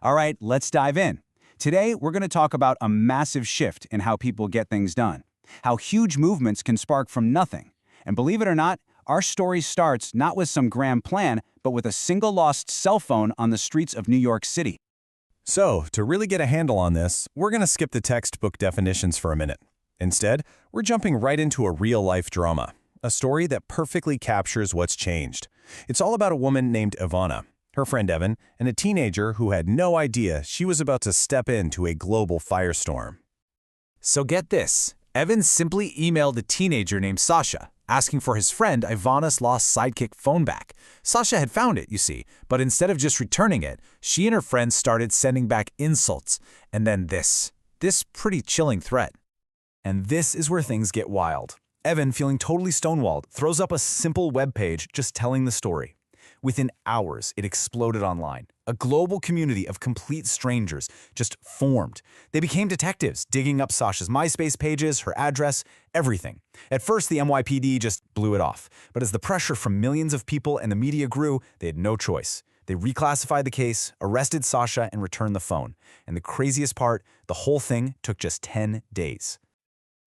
All right, let's dive in. Today, we're going to talk about a massive shift in how people get things done, how huge movements can spark from nothing. And believe it or not, our story starts not with some grand plan, but with a single lost cell phone on the streets of New York City. So, to really get a handle on this, we're going to skip the textbook definitions for a minute. Instead, we're jumping right into a real-life drama, a story that perfectly captures what's changed. It's all about a woman named Ivana, her friend Evan, and a teenager who had no idea she was about to step into a global firestorm. So get this, Evan simply emailed a teenager named Sasha, asking for his friend Ivana's lost sidekick phone back. Sasha had found it, you see, but instead of just returning it, she and her friends started sending back insults, and then this pretty chilling threat. And this is where things get wild. Evan, feeling totally stonewalled, throws up a simple web page just telling the story. Within hours, it exploded online. A global community of complete strangers just formed. They became detectives, digging up Sasha's MySpace pages, her address, everything. At first, the NYPD just blew it off. But as the pressure from millions of people and the media grew, they had no choice. They reclassified the case, arrested Sasha, and returned the phone. And the craziest part, the whole thing took just 10 days.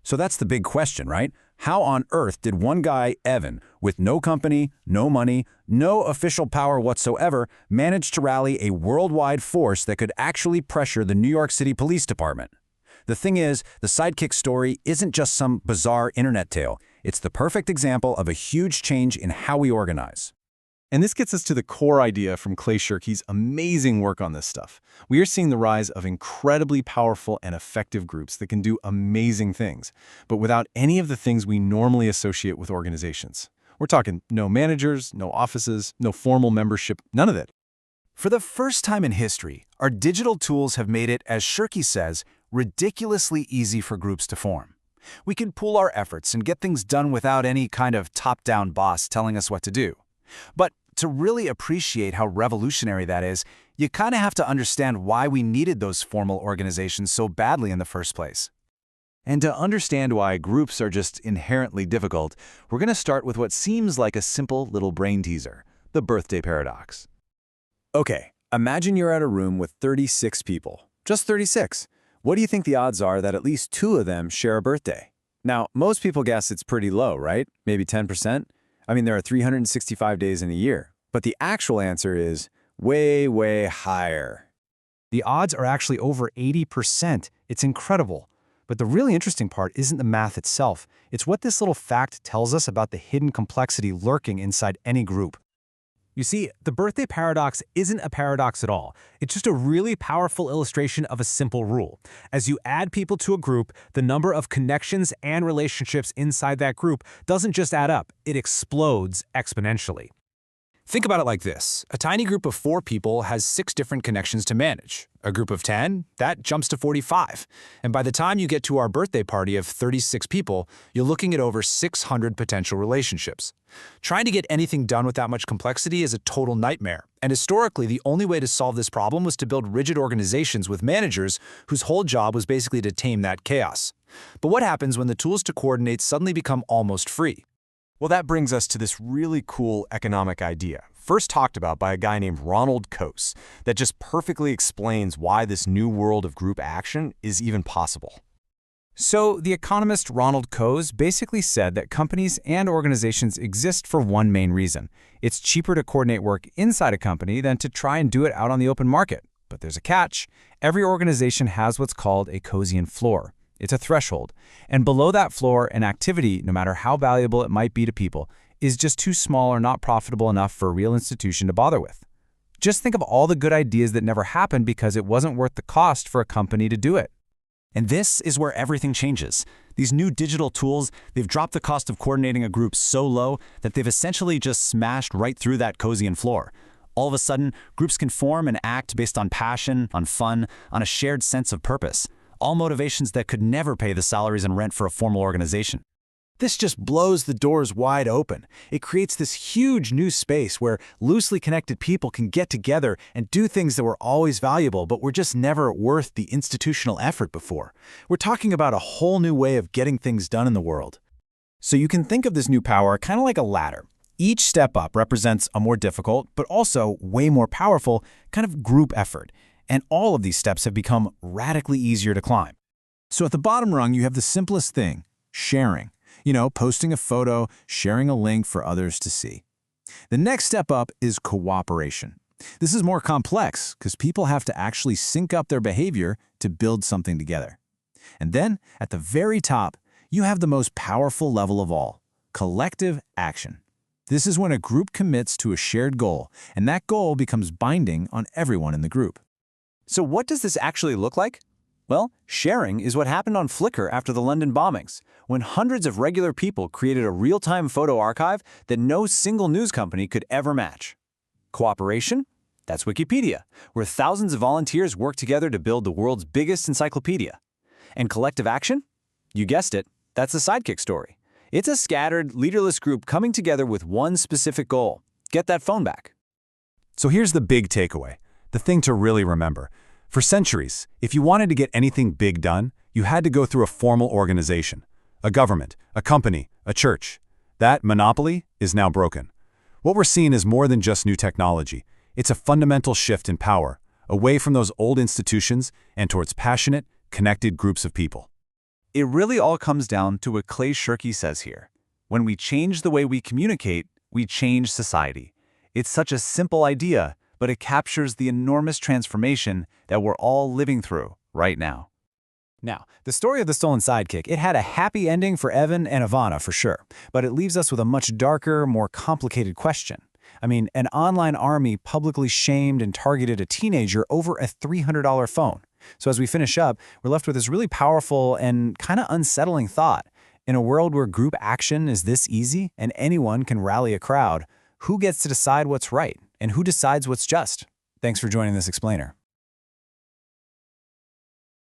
So that's the big question, right? How on earth did one guy, Evan, with no company, no money, no official power whatsoever, manage to rally a worldwide force that could actually pressure the New York City Police Department? The thing is, the sidekick story isn't just some bizarre internet tale. It's the perfect example of a huge change in how we organize. And this gets us to the core idea from Clay Shirky's amazing work on this stuff. We are seeing the rise of incredibly powerful and effective groups that can do amazing things, but without any of the things we normally associate with organizations. We're talking no managers, no offices, no formal membership, none of it. For the first time in history, our digital tools have made it, as Shirky says, ridiculously easy for groups to form. We can pool our efforts and get things done without any kind of top-down boss telling us what to do. But to really appreciate how revolutionary that is, you kind of have to understand why we needed those formal organizations so badly in the first place. And to understand why groups are just inherently difficult, we're going to start with what seems like a simple little brain teaser, the birthday paradox. Okay, imagine you're at a room with 36 people. Just 36. What do you think the odds are that at least 2 of them share a birthday? Now, most people guess it's pretty low, right? Maybe 10%? I mean, there are 365 days in a year, but the actual answer is way, way higher. The odds are actually over 80%. It's incredible. But the really interesting part isn't the math itself. It's what this little fact tells us about the hidden complexity lurking inside any group. You see, the birthday paradox isn't a paradox at all. It's just a really powerful illustration of a simple rule. As you add people to a group, the number of connections and relationships inside that group doesn't just add up, it explodes exponentially. Think about it like this. A tiny group of 4 people has 6 different connections to manage. A group of 10, that jumps to 45. And by the time you get to our birthday party of 36 people, you're looking at over 600 potential relationships. Trying to get anything done with that much complexity is a total nightmare. And historically, the only way to solve this problem was to build rigid organizations with managers whose whole job was basically to tame that chaos. But what happens when the tools to coordinate suddenly become almost free? Well, that brings us to this really cool economic idea, first talked about by a guy named Ronald Coase, that just perfectly explains why this new world of group action is even possible. So, the economist Ronald Coase basically said that companies and organizations exist for one main reason. It's cheaper to coordinate work inside a company than to try and do it out on the open market. But there's a catch. Every organization has what's called a Coasean floor. It's a threshold. And below that floor, an activity, no matter how valuable it might be to people, is just too small or not profitable enough for a real institution to bother with. Just think of all the good ideas that never happened because it wasn't worth the cost for a company to do it. And this is where everything changes. These new digital tools, they've dropped the cost of coordinating a group so low that they've essentially just smashed right through that Coasean floor. All of a sudden, groups can form and act based on passion, on fun, on a shared sense of purpose. All motivations that could never pay the salaries and rent for a formal organization. This just blows the doors wide open. It creates this huge new space where loosely connected people can get together and do things that were always valuable but were just never worth the institutional effort before. We're talking about a whole new way of getting things done in the world. So you can think of this new power kind of like a ladder. Each step up represents a more difficult, but also way more powerful kind of group effort. And all of these steps have become radically easier to climb. So at the bottom rung, you have the simplest thing, sharing. Posting a photo, sharing a link for others to see. The next step up is cooperation. This is more complex because people have to actually sync up their behavior to build something together. And then, at the very top, you have the most powerful level of all, collective action. This is when a group commits to a shared goal, and that goal becomes binding on everyone in the group. So what does this actually look like? Well, sharing is what happened on Flickr after the London bombings, when hundreds of regular people created a real-time photo archive that no single news company could ever match. Cooperation? That's Wikipedia, where thousands of volunteers work together to build the world's biggest encyclopedia. And collective action? You guessed it, that's the Sidekick story. It's a scattered, leaderless group coming together with one specific goal: get that phone back. So here's the big takeaway, the thing to really remember. For centuries, if you wanted to get anything big done, you had to go through a formal organization, a government, a company, a church. That monopoly is now broken. What we're seeing is more than just new technology. It's a fundamental shift in power, away from those old institutions and towards passionate, connected groups of people. It really all comes down to what Clay Shirky says here. When we change the way we communicate, we change society. It's such a simple idea, but it captures the enormous transformation that we're all living through right now. Now, the story of the stolen sidekick, it had a happy ending for Evan and Ivana for sure, but it leaves us with a much darker, more complicated question. I mean, an online army publicly shamed and targeted a teenager over a $300 phone. So as we finish up, we're left with this really powerful and kind of unsettling thought. In a world where group action is this easy and anyone can rally a crowd, who gets to decide what's right and who decides what's just? Thanks for joining this explainer.